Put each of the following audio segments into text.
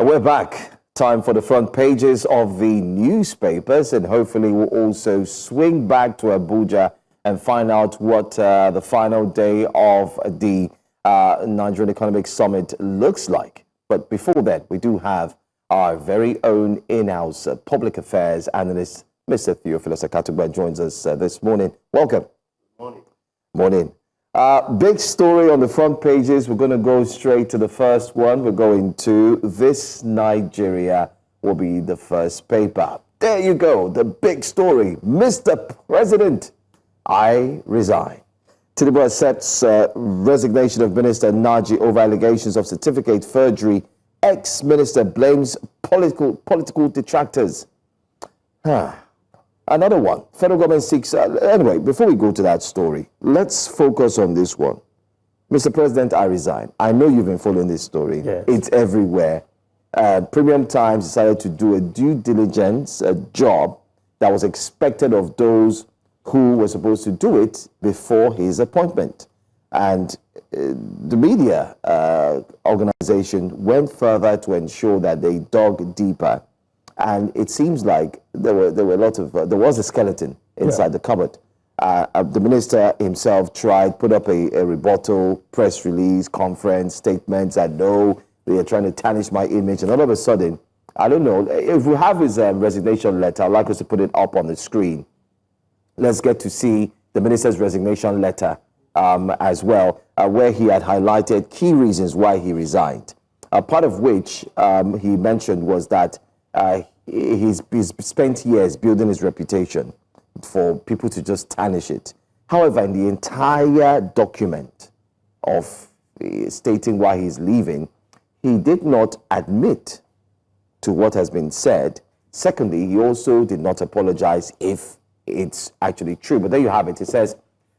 We're back. Time for the front pages of the newspapers, and hopefully we'll also swing back to Abuja and find out what the final day of the Nigerian Economic Summit looks like. But before that, we do have our very own in-house public affairs analyst, Mr. Theophilus Akatugba, joins us this morning. Welcome. Morning. Morning. Big story on the front pages. We're going to go straight to the first one. We're going to This Nigeria will be the first paper. There you go. The big story. Mr. President, I resign. Tinubu accepts resignation of Minister Naji over allegations of certificate forgery. Ex-minister blames political detractors. Another one. Federal government seeks... anyway, before we go to that story, let's focus on this one. Mr. President, I resign. I know you've been following this story. Yes. It's everywhere. Premium Times decided to do a due diligence job that was expected of those who were supposed to do it before his appointment. And the media organization went further to ensure that they dug deeper. And it seems like there was a skeleton inside the cupboard. The minister himself put up a rebuttal, press release, conference, statements that no, they are trying to tarnish my image. And all of a sudden, I don't know, if we have his resignation letter, I'd like us to put it up on the screen. Let's get to see the minister's resignation letter as well, where he had highlighted key reasons why he resigned. Part of which he mentioned was that he's spent years building his reputation for people to just tarnish it. However, in the entire document of stating why he's leaving, he did not admit to what has been said. Secondly, he also did not apologize if it's actually true. But there you have it. It says,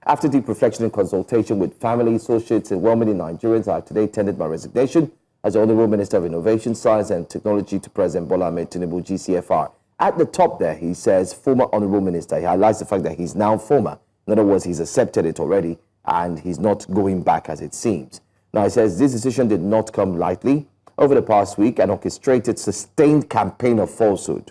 after deep reflection and consultation with family, associates, and well-meaning Nigerians, I have today tendered my resignation as the Honorable Minister of Innovation, Science and Technology to President Bola Ahmed Tinubu, GCFR. At the top there, he says, former Honorable Minister. He highlights the fact that he's now former. In other words, he's accepted it already, and he's not going back as it seems. Now, he says, this decision did not come lightly. Over the past week, an orchestrated, sustained campaign of falsehood,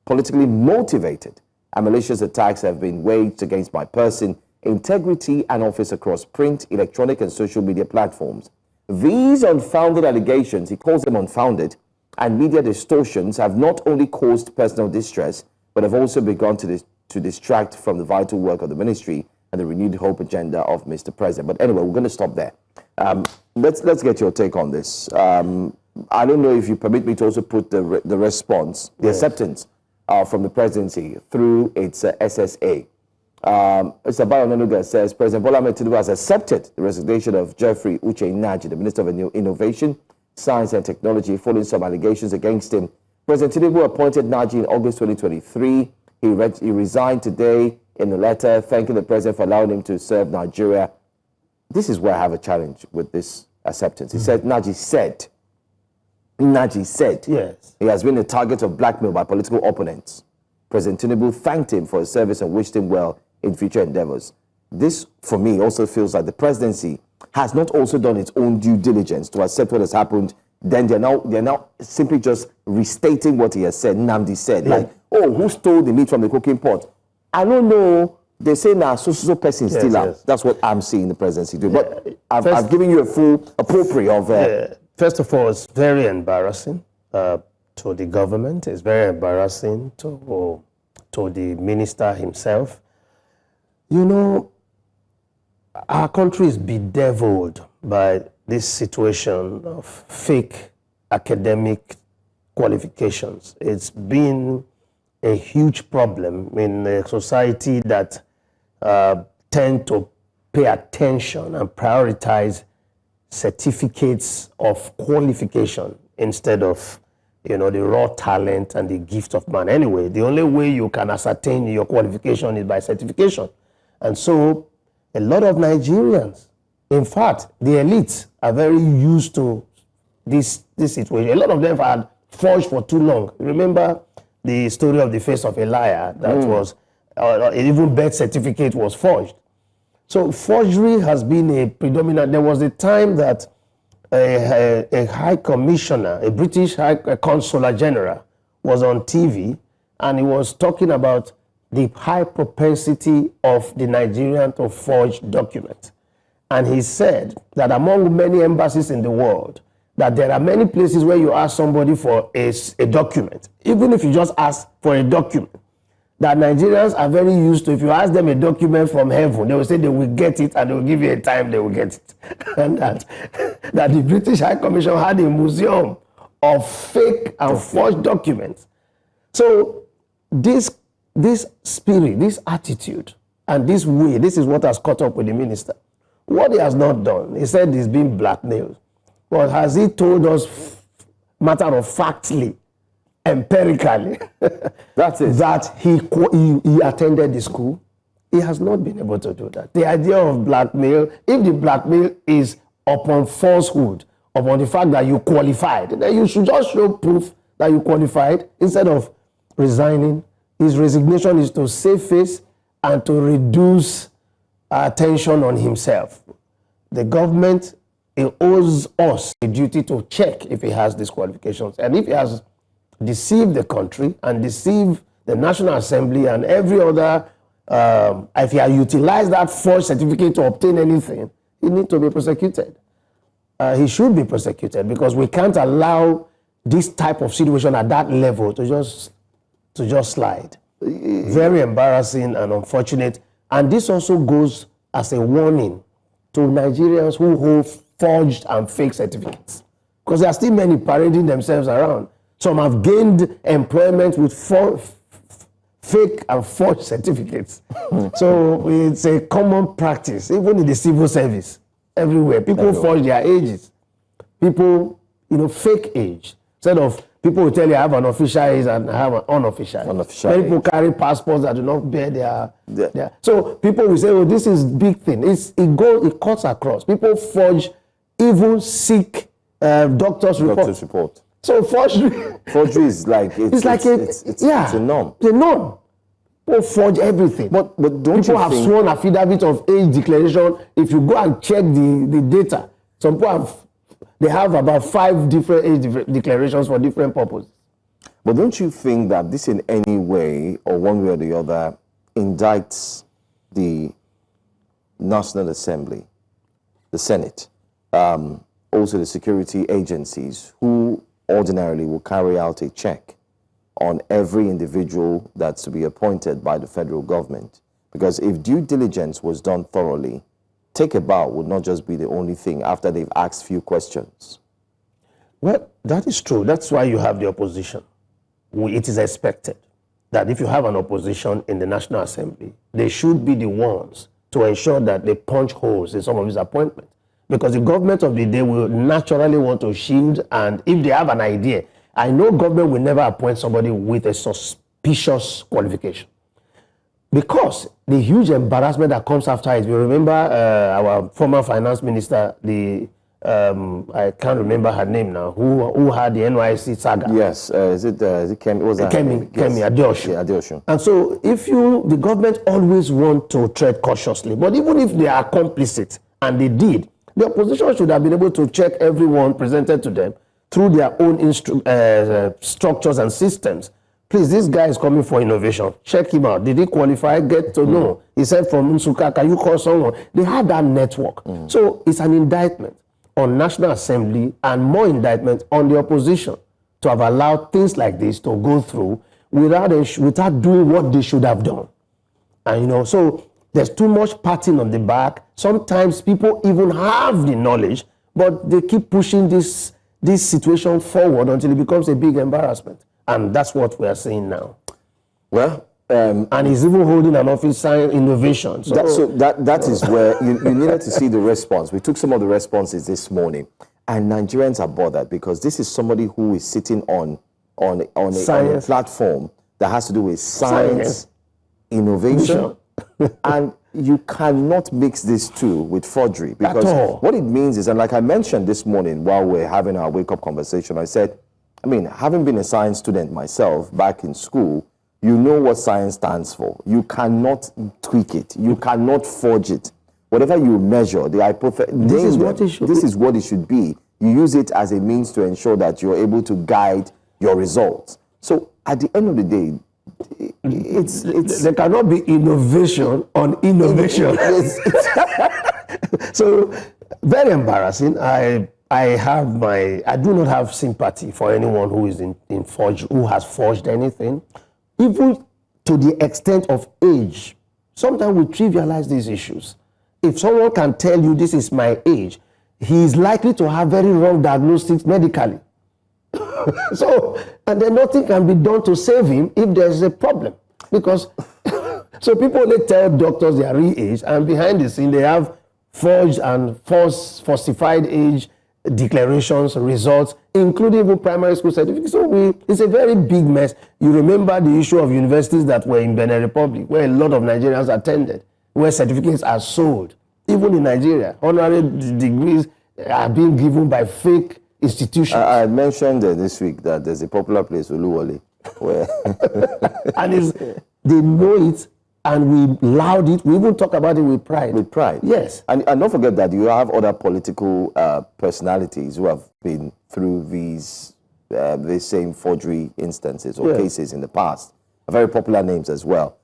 politically motivated, and malicious attacks have been waged against my person, integrity, and office across print, electronic, and social media platforms. These unfounded allegations, he calls them unfounded, and media distortions have not only caused personal distress, but have also begun to distract from the vital work of the ministry and the renewed hope agenda of Mr. President. But anyway, we're going to stop there. Let's get your take on this. I don't know if you permit me to also put the response, the acceptance from the presidency through its SSA. Mr. Bayonanuga says, President Bola Ahmed Tinubu has accepted the resignation of Jeffrey Uche Naji, the Minister of Innovation, Science and Technology, following some allegations against him. President Tinubu appointed Naji in August 2023. He resigned today in a letter thanking the President for allowing him to serve Nigeria. This is where I have a challenge with this acceptance. He said, Naji said, yes, he has been the target of blackmail by political opponents. President Tinubu thanked him for his service and wished him well in future endeavors. This, for me, also feels like the presidency has not also done its own due diligence to accept what has happened. Then they're now simply just restating what he has said. Nnamdi said, like, oh, who stole the meat from the cooking pot? I don't know. They say now, so person still out. That's what I'm seeing the presidency do. But I've given you a full appropriate of. First of all, it's very embarrassing to the government. It's very embarrassing to the minister himself. You know, our country is bedeviled by this situation of fake academic qualifications. It's been a huge problem in a society that tend to pay attention and prioritize certificates of qualification instead of, the raw talent and the gift of man. Anyway, the only way you can ascertain your qualification is by certification. And so a lot of Nigerians, in fact, the elites are very used to this situation. A lot of them had forged for too long. Remember the story of the face of a liar that was, even birth certificate was forged. So forgery has been a predominant. There was a time that a high commissioner, a British high consular general, was on TV, and he was talking about the high propensity of the Nigerian to forge documents. And he said that among many embassies in the world, that there are many places where you ask somebody for a document, even if you just ask for a document, that Nigerians are very used to. If you ask them a document from heaven, they will say they will get it, and they will give you a time they will get it. And that the British High Commission had a museum of fake and forged documents. So this spirit, this attitude, and this way, this is what has caught up with the minister. What he has not done, he said he's been blackmailed. But has he told us, matter of factly, empirically, that he attended the school? He has not been able to do that. The idea of blackmail, if the blackmail is upon falsehood, upon the fact that you qualified, then you should just show proof that you qualified instead of resigning. His resignation is to save face and to reduce attention on himself. The government, it owes us a duty to check if he has these qualifications. And if he has deceived the country and deceived the National Assembly and every other, if he has utilized that forged certificate to obtain anything, he needs to be prosecuted. He should be prosecuted, because we can't allow this type of situation at that level to just slide. Very embarrassing and unfortunate. And this also goes as a warning to Nigerians who hold forged and fake certificates, because there are still many parading themselves around. Some have gained employment with fake and forged certificates. So it's a common practice, even in the civil service, everywhere. People forge their ages. People, fake age. Instead of people will tell you I have an official age and I have an unofficial. Many people carry passports that do not bear their. So people will say, "Oh, this is big thing." It cuts across. People forge even sick doctor's report. So forgery is like it's a norm. The norm. People forge everything. But don't people you have think sworn affidavit of age declaration. If you go and check the data, some people have about 5 different age declarations for different purposes. But don't you think that this in any way, or one way or the other, indicts the National Assembly, the Senate, also the security agencies, who ordinarily will carry out a check on every individual that's to be appointed by the federal government? Because if due diligence was done thoroughly, take a bow would not just be the only thing after they've asked few questions. Well, that is true. That's why you have the opposition. It is expected that if you have an opposition in the National Assembly, they should be the ones to ensure that they punch holes in some of these appointments. Because the government of the day will naturally want to shield, and if they have an idea, I know government will never appoint somebody with a suspicious qualification. Because the huge embarrassment that comes after it, you remember our former finance minister, I can't remember her name now, who had the NYSC saga. Yes, is it Kemi? Kemi Adeosun. Yeah, Adeosun. And so the government always want to tread cautiously, but even if they are complicit, and they did, the opposition should have been able to check everyone presented to them through their own structures and systems. Please, this guy is coming for innovation. Check him out. Did he qualify? Get to know. He said from Nsuka, can you call someone? They had that network. So it's an indictment on National Assembly and more indictment on the opposition to have allowed things like this to go through without doing what they should have done. And so there's too much patting on the back. Sometimes people even have the knowledge, but they keep pushing this situation forward until it becomes a big embarrassment. And that's what we are seeing now. Well, and he's even holding an office sign innovation. That is where you needed to see the response. We took some of the responses this morning, and Nigerians are bothered because this is somebody who is sitting on a platform that has to do with science. Innovation. And you cannot mix these two with forgery, because what it means is, and like I mentioned this morning while we're having our wake-up conversation, I said, having been a science student myself back in school, you know what science stands for. You cannot tweak it. You cannot forge it. Whatever you measure, the hypothesis, this is what it should be. you use it as a means to ensure that you're able to guide your results. So at the end of the day, there cannot be innovation on innovation. So very embarrassing. I do not have sympathy for anyone who is who has forged anything, even to the extent of age. Sometimes we trivialize these issues. If someone can tell you this is my age, he is likely to have very wrong diagnostics medically. So, and then nothing can be done to save him if there's a problem. Because, so people only tell doctors their real age, and behind the scene they have forged and falsified age declarations, results, including even primary school certificates. So it's a very big mess. You remember the issue of universities that were in Benin Republic, where a lot of Nigerians attended, where certificates are sold. Even in Nigeria, honorary degrees are being given by fake institutions. I mentioned this week that there's a popular place, Uluwole, where and they know it, and we loud it. We even talk about it with pride. With pride. Yes. And don't forget that you have other political personalities who have been through these same forgery instances or cases in the past. Very popular names as well,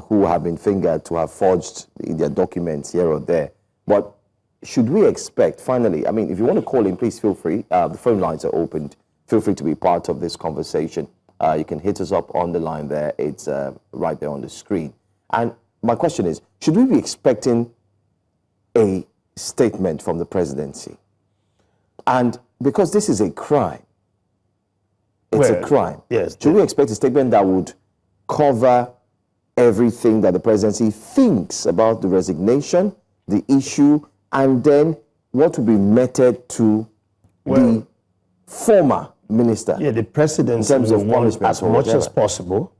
who have been fingered to have forged their documents here or there. But should we expect, finally, I mean, if you want to call in, please feel free. The phone lines are opened. Feel free to be part of this conversation. You can hit us up on the line there. It's right there on the screen. And my question is, should we be expecting a statement from the presidency? And because this is a crime, it's a crime. Yes. Should we expect a statement that would cover everything that the presidency thinks about the resignation, the issue, and then what will be meted to the former minister? Yeah, the presidency in terms of punishment, as much as possible.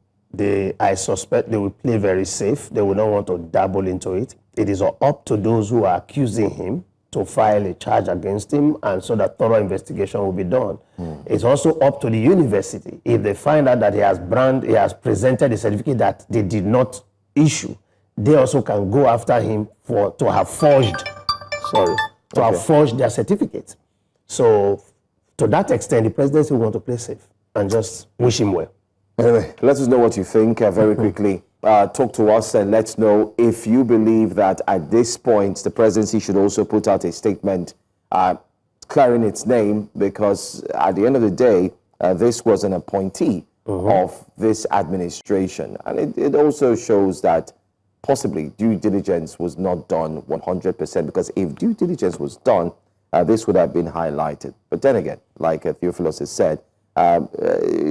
I suspect they will play very safe. They will not want to dabble into it. It is up to those who are accusing him to file a charge against him, and so that thorough investigation will be done. It's also up to the university. If they find out that he has presented a certificate that they did not issue, they also can go after him to have forged their certificate. So to that extent, the presidency will want to play safe and just wish him well. Anyway, let us know what you think very quickly. Talk to us and let's know if you believe that at this point the presidency should also put out a statement clearing its name, because at the end of the day, this was an appointee of this administration. And it also shows that possibly due diligence was not done 100%, because if due diligence was done, this would have been highlighted. But then again, like Theophilus has said,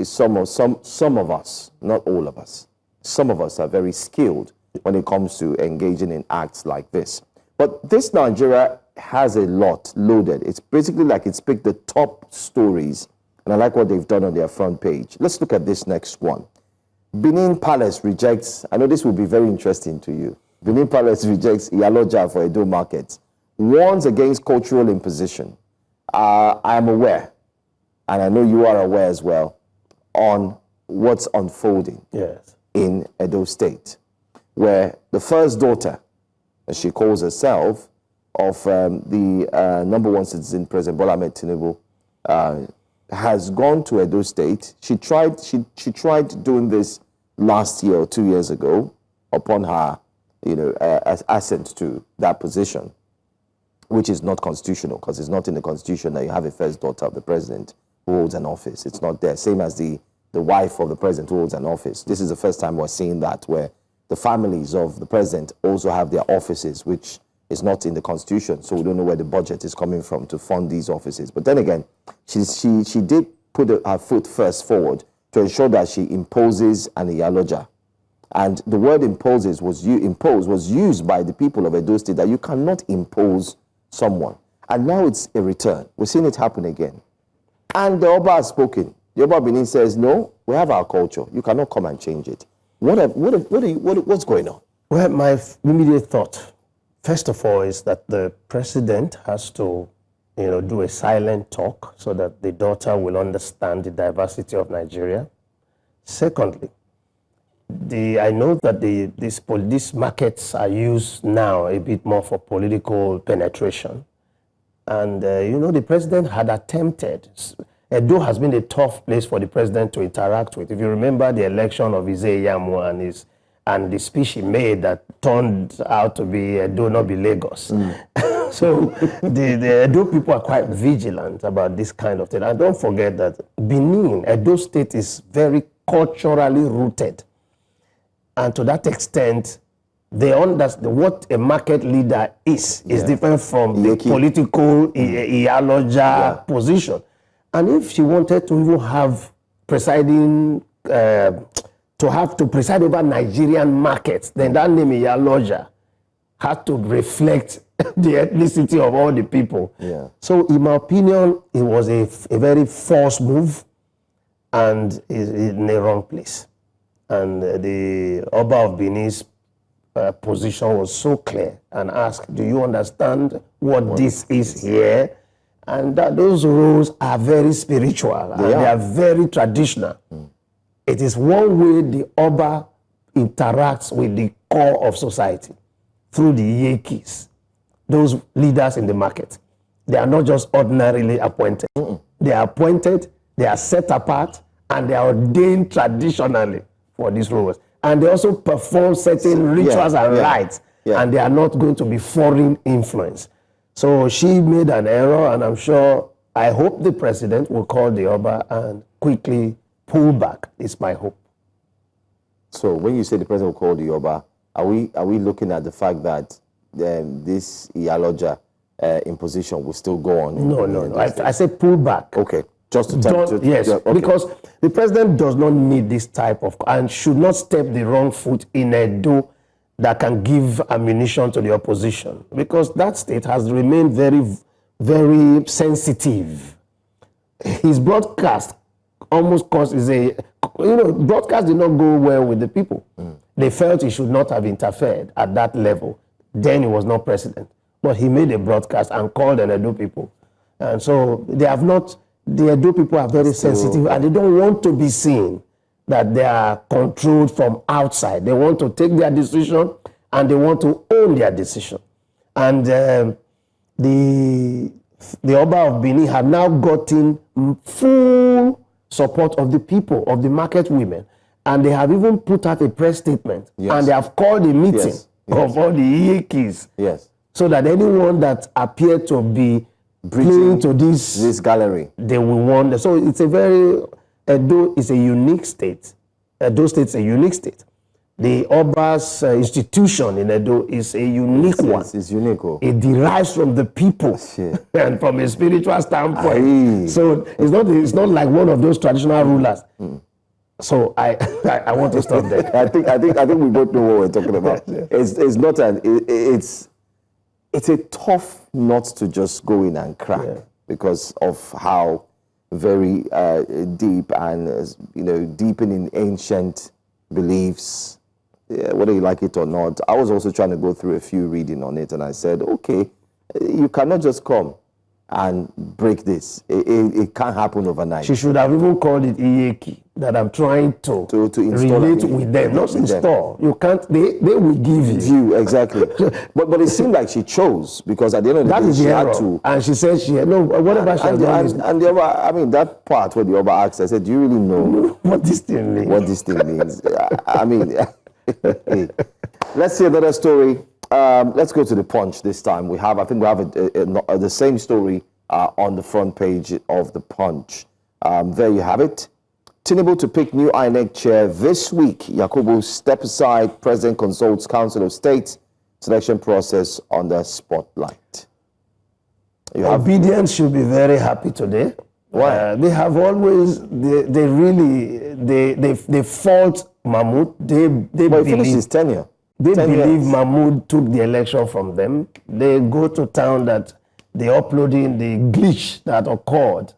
some of us, not all of us, some of us are very skilled when it comes to engaging in acts like this. But this Nigeria has a lot loaded. It's basically like it's picked the top stories, and I like what they've done on their front page. Let's look at this next one. Benin Palace rejects, I know this will be very interesting to you. Benin Palace rejects Iyaloja for Edo markets, warns against cultural imposition. I am aware, and I know you are aware as well, on what's unfolding in Edo State, where the first daughter, as she calls herself, of the number one citizen, President Bola Ahmed Tinubu, has gone to Edo State. She tried doing this last year or 2 years ago upon her, ascent to that position, which is not constitutional, because it's not in the constitution that you have a first daughter of the president who holds an office. It's not there. Same as the wife of the president who holds an office. This is the first time we're seeing that, where the families of the president also have their offices, which is not in the constitution. So we don't know where the budget is coming from to fund these offices. But then again, she did put her foot first forward to ensure that she imposes an Iyaloja. And the word impose was used by the people of Edo State, that you cannot impose someone. And now it's a return. We're seeing it happen again. And the Oba has spoken. The Oba Benin says, no, we have our culture. You cannot come and change it. What's going on? Well, my immediate thought, first of all, is that the president has to, do a silent talk so that the daughter will understand the diversity of Nigeria. Secondly, I know that these markets are used now a bit more for political penetration. And, the president had attempted. Edo has been a tough place for the president to interact with. If you remember the election of Ize and the speech he made that turned out to be Edo, not be Lagos. So the Edo people are quite vigilant about this kind of thing. And don't forget that Benin, Edo State, is very culturally rooted. And to that extent, they understand what a market leader is different from the political Iyaloja position. And if she wanted to even have presiding, to preside over Nigerian markets, then that name Iyaloja had to reflect the ethnicity of all the people. Yeah. So in my opinion, it was a very forced move and is in the wrong place. And the Oba of Benin's position was so clear and asked, do you understand what this is here? And that those roles are very spiritual and they are very traditional. It is one way the Oba interacts with the core of society through the Iyekis, those leaders in the market. They are not just ordinarily appointed. They are appointed, they are set apart, and they are ordained traditionally for these roles. And they also perform certain rituals and rites, and they are not going to be foreign influence. So she made an error, and I hope the president will call the Oba and quickly pull back. It's my hope. So when you say the president will call the Oba, are we looking at the fact that this Iyaloja imposition will still go on? No. I say pull back. Okay. Just to tell because the president does not need this type of, and should not step the wrong foot in Edo that can give ammunition to the opposition, because that state has remained very, very sensitive. His broadcast almost caused broadcast did not go well with the people. They felt he should not have interfered at that level. Then he was not president. But he made a broadcast and called the Edo people. And so the Edo people are very sensitive, and they don't want to be seen that they are controlled from outside. They want to take their decision and they want to own their decision. And the Oba of Benin have now gotten full support of the people, of the market women. And they have even put out a press statement. And they have called a meeting of all the Iyekis. So that anyone that appeared to be bringing to this gallery, they will wonder. So it's Edo is a unique state. Edo State is a unique state. The Oba's institution in Edo is a unique one. It's unique. It derives from the people and from a spiritual standpoint. So it's not like one of those traditional rulers. So I want to stop there. I think we both know what we're talking about. It's a tough nut to just go in and crack because of how very deep and deepen in ancient beliefs, whether you like it or not. I was also trying to go through a few reading on it, and I said, okay, you cannot just come and break this. It can't happen overnight. She should have even called it Iyeki, that I'm trying to relate with them, not install. You can't, they will give you. Exactly. but it seemed like she chose, because at the end of the day, she had to. And she said whatever she has done. And the Oba, that part where the Oba asked, I said, do you really know what this thing means? What this thing means? Let's see another story. Let's go to the Punch this time. I think we have the same story on the front page of the Punch. There you have it. Tinubu to pick new INEC chair this week. Yakubu step aside. President consults Council of State. Selection process under spotlight. Obedience should be very happy today. Why? They have always they fault Mahmoud. But he finished his tenure. They believe Mahmoud took the election from them. They go to town that they uploading the glitch that occurred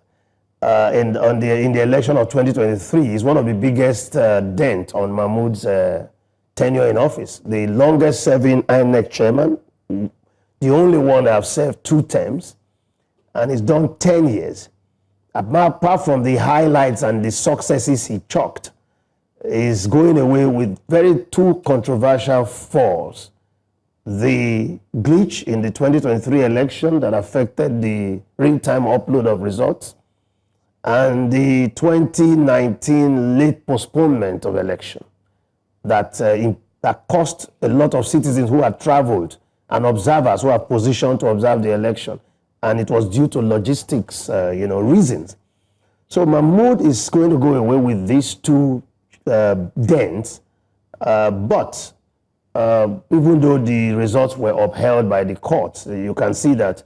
in the election of 2023 is one of the biggest dent on Mahmoud's tenure in office. The longest serving INEC chairman, the only one that have served 2 terms, and he's done 10 years. Apart from the highlights and the successes he chalked, is going away with 2 controversial falls. the glitch in the 2023 election that affected the real-time upload of results, and the 2019 late postponement of election that cost a lot of citizens who had traveled and observers who are positioned to observe the election, and it was due to logistics, reasons. So Mahmoud is going to go away with these two dents, but even though the results were upheld by the courts, you can see that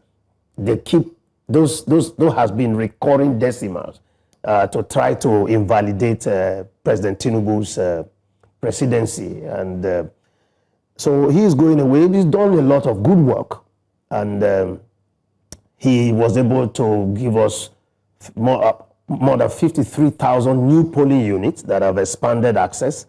they keep those has been recurring decimals to try to invalidate President Tinubu's presidency, and so he is going away. He's done a lot of good work, and he was able to give us more than 53,000 new polling units that have expanded access,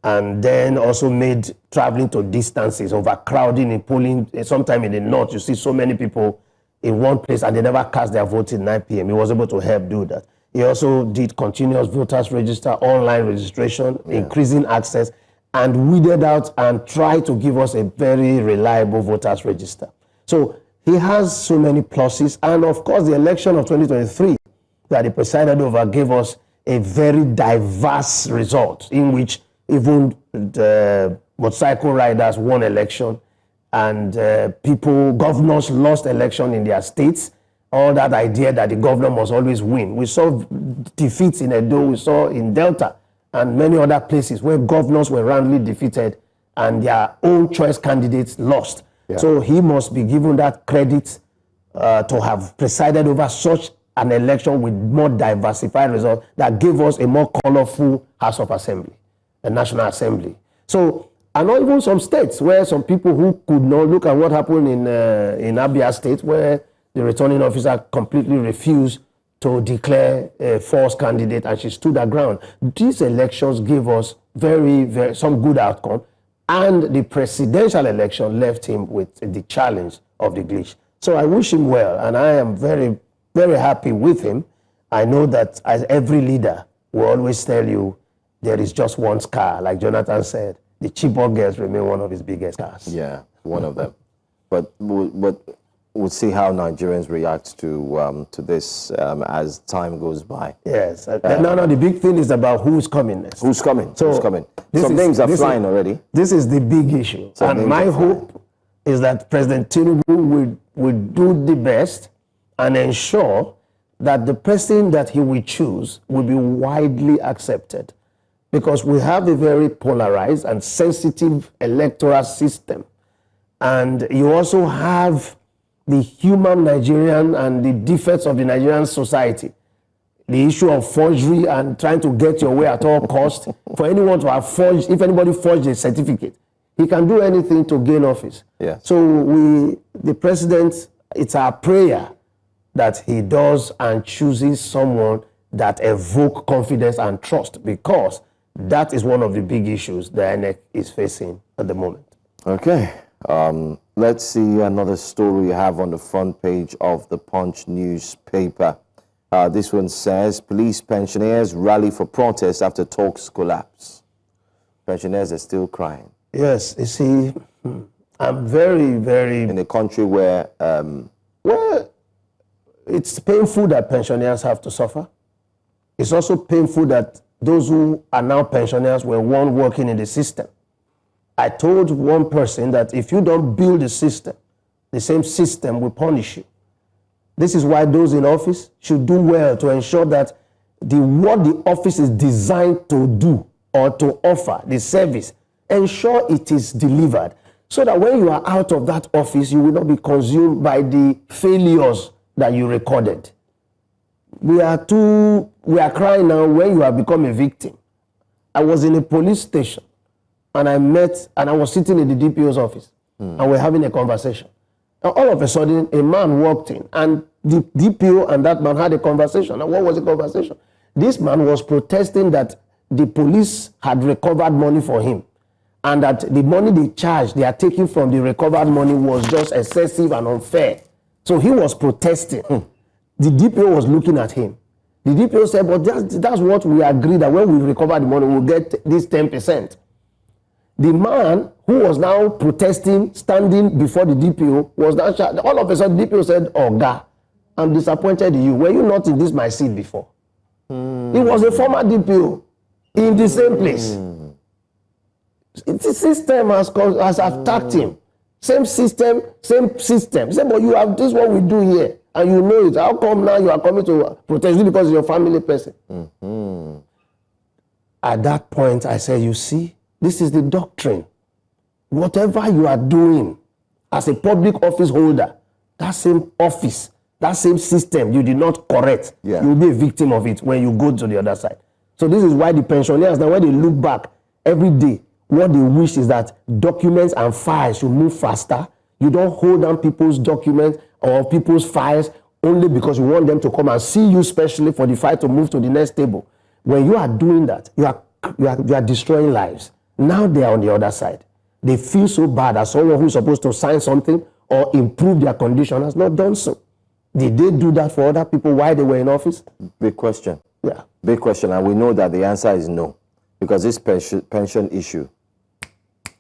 and then also made traveling to distances, overcrowding in polling. Sometime in the north, you see so many people in one place and they never cast their vote till 9 p.m. He was able to help do that. He also did continuous voters register, online registration, increasing access, and weeded out and tried to give us a very reliable voters register. So he has so many pluses, and of course the election of 2023 that he presided over gave us a very diverse result, in which even the motorcycle riders won election, and governors lost election in their states. All that idea that the governor must always win. We saw defeats in Edo, we saw in Delta, and many other places where governors were roundly defeated and their own choice candidates lost. Yeah. So he must be given that credit to have presided over such an election with more diversified results that gave us a more colorful House of Assembly, a National Assembly. So, and not even some states where some people who could not look at what happened in Abia State, where the returning officer completely refused to declare a false candidate, and she stood her ground. These elections gave us very some good outcome, and the presidential election left him with the challenge of the glitch. So I wish him well, and I am very, very happy with him. I know that as every leader will always tell you, there is just one scar, like Jonathan said. The Chibok girls remain one of his biggest scars. Yeah, one of them. But we'll see how Nigerians react to this as time goes by. Yes. The big thing is about who's coming next. Who's coming? So who's coming? Some names are flying already. This is the big issue. And my hope is that President Tinubu will do the best and ensure that the person that he will choose will be widely accepted. Because we have a very polarized and sensitive electoral system. And you also have the human Nigerian and the defects of the Nigerian society. The issue of forgery and trying to get your way at all costs. For anyone to have forged, if anybody forged a certificate, he can do anything to gain office. Yeah. So the president, it's our prayer that he does and chooses someone that evoke confidence and trust, because that is one of the big issues the INEC is facing at the moment. Okay. Let's see another story you have on the front page of the Punch newspaper. This one says, police pensioners rally for protest after talks collapse. Pensioners are still crying. Yes, you see, I'm very... In a country where... well, it's painful that pensioners have to suffer. It's also painful that those who are now pensioners were one working in the system. I told one person that if you don't build the system, the same system will punish you. This is why those in office should do well to ensure that what the office is designed to do or to offer, the service, ensure it is delivered, so that when you are out of that office, you will not be consumed by the failures that you recorded. We are crying now when you have become a victim. I was in a police station and I was sitting in the DPO's office and we're having a conversation. And all of a sudden, a man walked in and the DPO and that man had a conversation. And what was the conversation? This man was protesting that the police had recovered money for him, and that the money they are taking from the recovered money was just excessive and unfair. So he was protesting. The DPO was looking at him. The DPO said, but that's what we agreed, that when we recover the money, we'll get this 10%. The man who was now protesting, standing before the DPO, was now shouting. All of a sudden, the DPO said, "Oga, I'm disappointed in you. Were you not in this my seat before?" He was a former DPO in the same place. The system has attacked him. Same system, same system. Say, but you have this what we do here, and you know it. How come now you are coming to protest because you're a family person? At that point, I said, you see, this is the doctrine. Whatever you are doing as a public office holder, that same office, that same system you did not correct, you'll be a victim of it when you go to the other side. So this is why the pensioners, now when they look back every day, what they wish is that documents and files should move faster. You don't hold down people's documents or people's files only because you want them to come and see you specially for the file to move to the next table. When you are doing that, you are destroying lives. Now they are on the other side. They feel so bad that someone who is supposed to sign something or improve their condition has not done so. Did they do that for other people while they were in office? Big question. Yeah. Big question. And we know that the answer is no. Because this pension issue,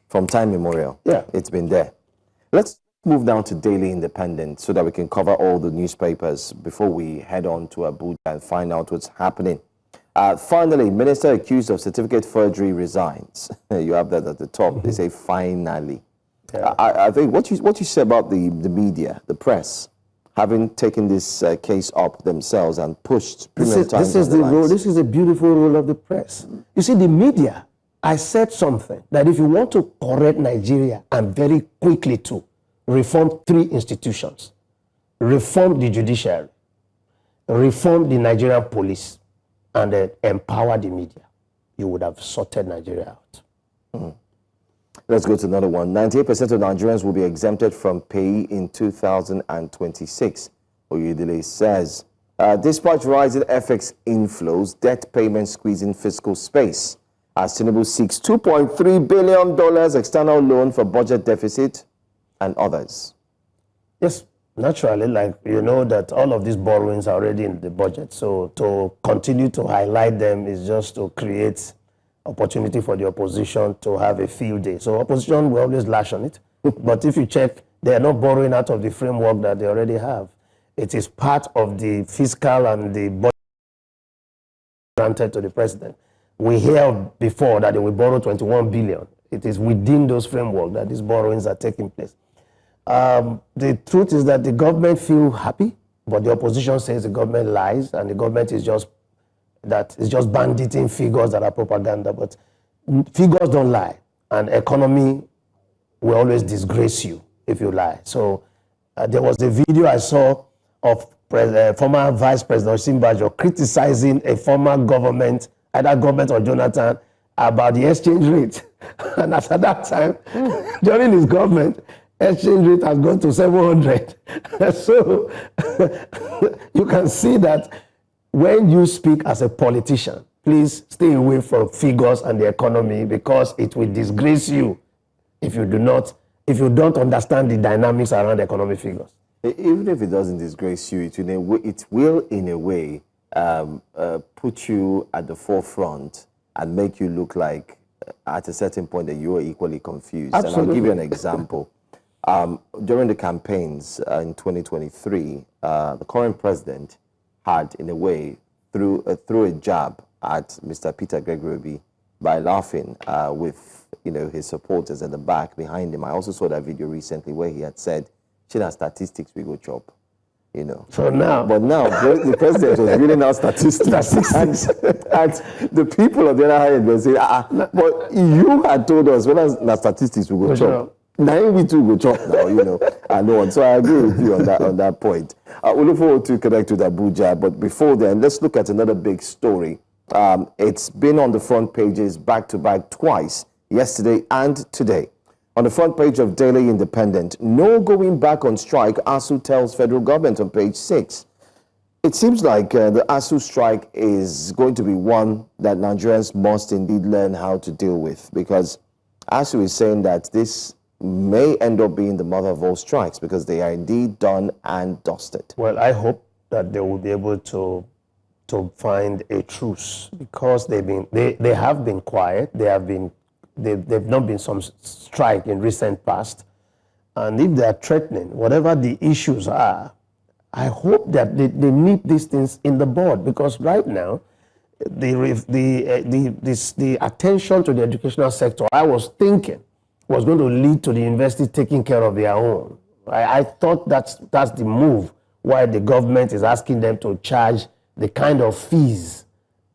from time immemorial, it's been there. Let's move down to Daily Independent so that we can cover all the newspapers before we head on to Abuja and find out what's happening. Finally, minister accused of certificate forgery resigns. You have that at the top. They say finally. Yeah. I think what you said about the media, the press, having taken this case up themselves and pushed Premium Times. This is a beautiful role of the press. You see, the media, I said something that if you want to correct Nigeria, and very quickly too, reform 3 institutions. Reform the judiciary, reform the Nigerian police, and empower the media. You would have sorted Nigeria out. Let's go to another one. 98% of Nigerians will be exempted from pay in 2026. Oyedele says, despite rising FX inflows, debt payments squeezing fiscal space. As Tinubu seeks $2.3 billion external loan for budget deficit and others. Yes, naturally, like you know that all of these borrowings are already in the budget. So to continue to highlight them is just to create opportunity for the opposition to have a field day. So opposition will always lash on it. But if you check, they are not borrowing out of the framework that they already have. It is part of the fiscal and the budget granted to the president. We hear before that they will borrow 21 billion. It is within those frameworks that these borrowings are taking place. The truth is that the government feel happy, but the opposition says the government lies, and the government is just banditing figures that are propaganda. But figures don't lie, and economy will always disgrace you if you lie. So there was a video I saw of former Vice President Osinbajo criticizing a former government, either government or Jonathan, about the exchange rate. And at that time, during his government, exchange rate has gone to 700. So you can see that when you speak as a politician, please stay away from figures and the economy, because it will disgrace you if you don't understand the dynamics around economic figures. Even if it doesn't disgrace you, it will in a way put you at the forefront and make you look like at a certain point that you are equally confused. Absolutely. And I'll give you an example. During the campaigns in 2023, the current president had, in a way, threw a jab at Mr. Peter Gregory by laughing with his supporters at the back behind him. I also saw that video recently where he had said, "China statistics we go chop." So now, but now the president was reading out statistics, and the people on the other hand were saying, but you had told us when the statistics we go chop. Now we too go chop now, and no one. So I agree with you on that point. We look forward to connect with Abuja, but before then, let's look at another big story. It's been on the front pages back to back twice, yesterday and today. On the front page of Daily Independent, no going back on strike, ASU tells federal government on page 6. It seems like the ASU strike is going to be one that Nigerians must indeed learn how to deal with, because ASU is saying that this may end up being the mother of all strikes because they are indeed done and dusted. Well, I hope that they will be able to find a truce, because they have been quiet. They have been they've not been some strike in recent past. And if they are threatening, whatever the issues are, I hope that they nip these things in the bud, because right now, the attention to the educational sector, I was thinking, was going to lead to the university taking care of their own. I thought that's the move, why the government is asking them to charge the kind of fees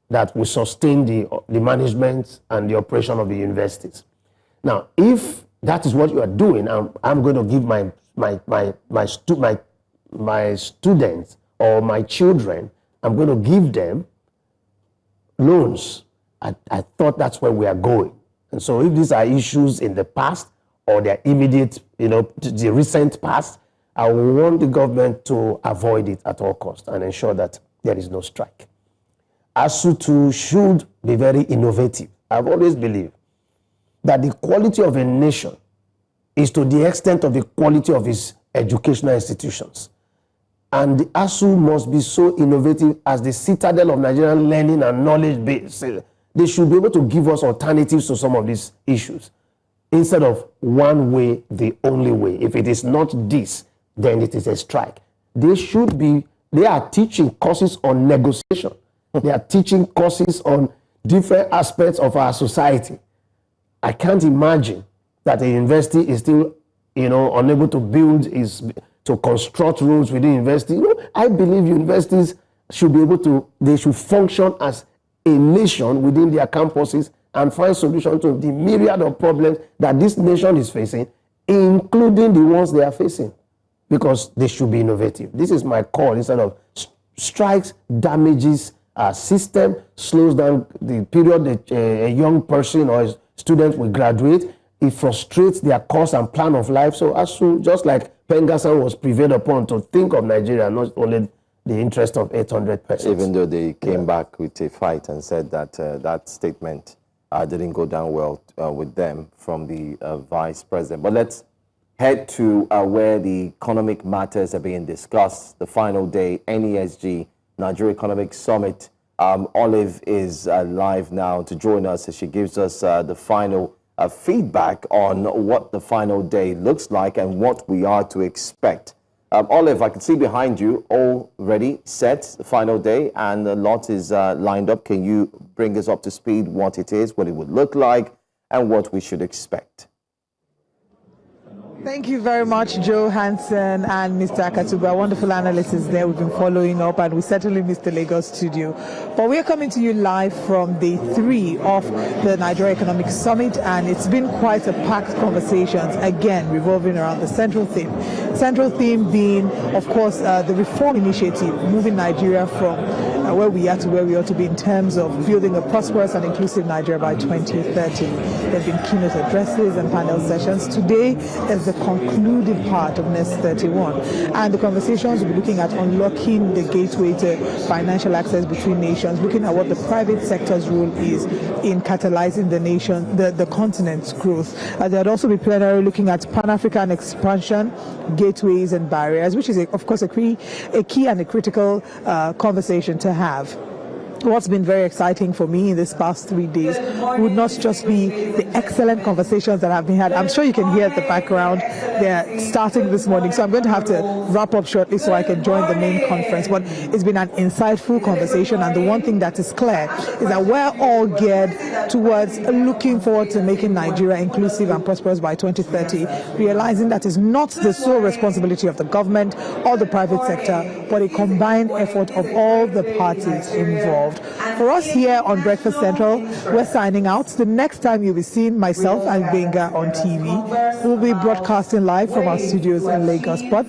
that will sustain the management and the operation of the universities. Now, if that is what you are doing, I'm going to give my students or my children, I'm going to give them loans. I thought that's where we are going. And so if these are issues in the past or their immediate, the recent past, I want the government to avoid it at all costs and ensure that there is no strike. ASU too should be very innovative. I've always believed that the quality of a nation is to the extent of the quality of its educational institutions. And the ASU must be so innovative as the citadel of Nigerian learning and knowledge base. They should be able to give us alternatives to some of these issues instead of one way, the only way. If it is not this, then it is a strike. They are teaching courses on negotiation. They are teaching courses on different aspects of our society. I can't imagine that a university is still, unable to to construct roads within university. I believe universities should be able to, they should function as a nation within their campuses and find solutions to the myriad of problems that this nation is facing, including the ones they are facing, because they should be innovative. This is my call. Instead of strikes, damages our system, slows down the period that a young person or a student will graduate. It frustrates their course and plan of life. So just like Pengasan was prevailed upon to think of Nigeria, not only the interest of 800 persons. Even though they came back with a fight and said that that statement didn't go down well with them from the vice president. But let's head to where the economic matters are being discussed. The final day, NESG, Nigeria Economic Summit. Olive is live now to join us as she gives us the final feedback on what the final day looks like and what we are to expect. Olive, I can see behind you already set the final day, and a lot is lined up. Can you bring us up to speed what it is, what it would look like, and what we should expect? Thank you very much, Joe Hansen and Mr. Akatugba. Wonderful analysts there. We've been following up, and we certainly missed the Lagos studio. But we are coming to you live from day 3 of the Nigeria Economic Summit, and it's been quite a packed conversations, again, revolving around the central theme. Central theme being, of course, the reform initiative, moving Nigeria from where we are to where we ought to be in terms of building a prosperous and inclusive Nigeria by 2030. There have been keynote addresses and panel sessions. Today is the concluding part of NEST 31, and the conversations will be looking at unlocking the gateway to financial access between nations, looking at what the private sector's role is in catalyzing the continent's growth. There'll also be plenary looking at Pan-African expansion, gateways and barriers, which is of course a key and a critical conversation to have. What's been very exciting for me in this past 3 days would not just be the excellent conversations that have been had. I'm sure you can hear at the background they're starting this morning, so I'm going to have to wrap up shortly so I can join the main conference. But it's been an insightful conversation, and the one thing that is clear is that we're all geared towards looking forward to making Nigeria inclusive and prosperous by 2030, realizing that is not the sole responsibility of the government or the private sector, but a combined effort of all the parties involved. For us here on Breakfast Central, we're signing out. The next time you'll be seeing myself and Benga on TV, we'll be broadcasting live from our studios in Lagos. But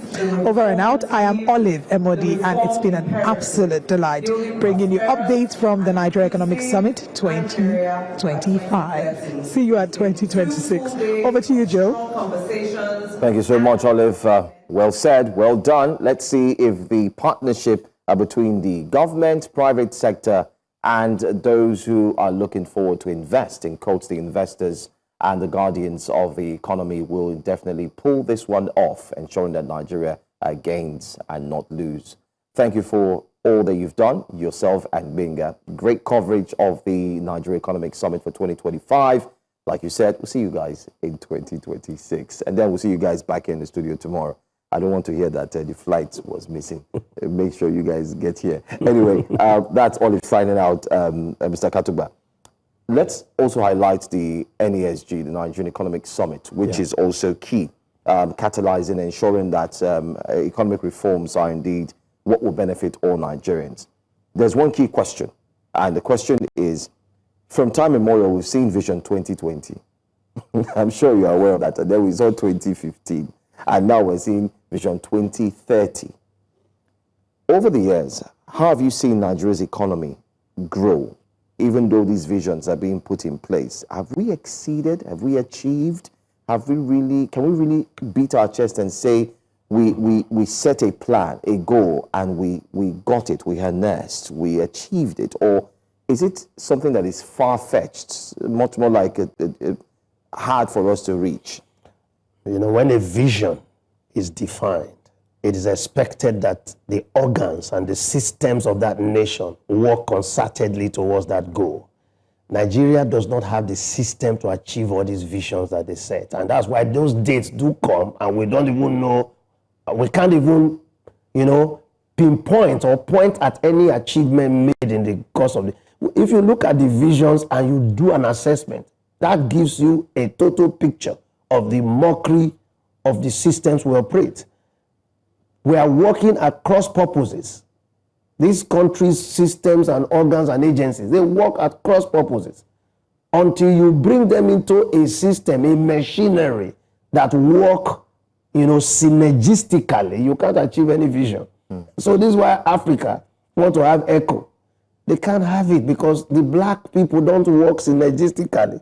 over and out, I am Olive Emodi, and it's been an absolute delight bringing you updates from the Nigeria Economic Summit 2025. See you at 2026. Over to you, Joe. Thank you so much, Olive. Well said, well done. Let's see if the partnership between the government, private sector, and those who are looking forward to invest, in quotes, the investors and the guardians of the economy, will definitely pull this one off, ensuring that Nigeria gains and not lose. Thank you for all that you've done, yourself and Benga. Great coverage of the Nigeria Economic Summit for 2025. Like you said, we'll see you guys in 2026. And then we'll see you guys back in the studio tomorrow. I don't want to hear that the flight was missing. Make sure you guys get here. Anyway, that's Olive signing out, Mr. Akatugba. Let's also highlight the NESG, the Nigerian Economic Summit, which is also key, catalyzing, ensuring that economic reforms are indeed what will benefit all Nigerians. There's one key question, and the question is, from time immemorial, we've seen Vision 2020. I'm sure you're aware of that. And then we saw 2015. And now we're seeing Vision 2030. Over the years, how have you seen Nigeria's economy grow, even though these visions are being put in place? Have we exceeded? Have we achieved? Can we really beat our chest and say we set a plan, a goal, and we got it, we harnessed, we achieved it? Or is it something that is far-fetched, much more like hard for us to reach? You know, when a vision is defined, it is expected that the organs and the systems of that nation work concertedly towards that goal. Nigeria does not have the system to achieve all these visions that they set. And that's why those dates do come and we don't even know, we can't even, pinpoint or point at any achievement made in the course of the... If you look at the visions and you do an assessment, that gives you a total picture of the mockery of the systems we operate. We are working at cross purposes. These countries' systems and organs and agencies, they work at cross purposes until you bring them into a system, a machinery that work, synergistically. You can't achieve any vision. So this is why Africa want to have ECHO. They can't have it because the black people don't work synergistically.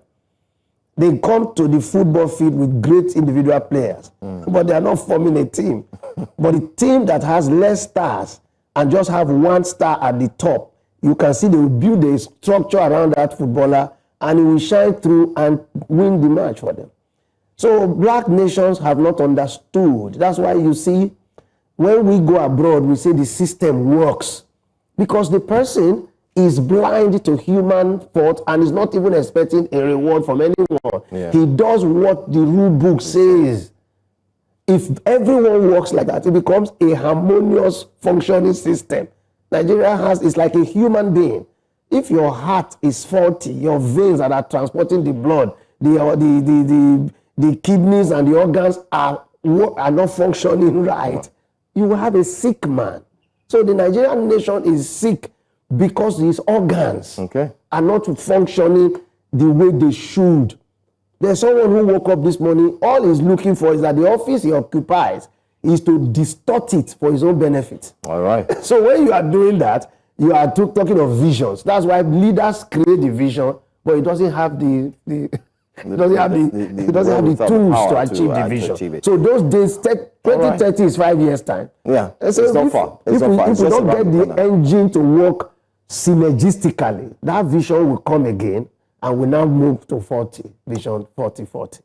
They come to the football field with great individual players, but they are not forming a team. But a team that has less stars and just have one star at the top, you can see they will build a structure around that footballer and he will shine through and win the match for them. So black nations have not understood. That's why you see, when we go abroad, we say the system works because the person is blind to human thought and is not even expecting a reward from anyone. Yeah. He does what the rule book says. If everyone works like that, it becomes a harmonious functioning system. Nigeria is like a human being. If your heart is faulty, your veins that are transporting the blood, the kidneys and the organs are not functioning right, you will have a sick man. So the Nigerian nation is sick because his organs are not functioning the way they should. There's someone who woke up this morning, all he's looking for is that the office he occupies is to distort it for his own benefit. All right. So when you are doing that, you are talking of visions. That's why leaders create the vision, but it doesn't have the tools to achieve the vision. So those days, 2030 is 5 years' time. Yeah, so it's not far. If we don't get the engine to work synergistically, that vision will come again and we now move to 40, vision 4040.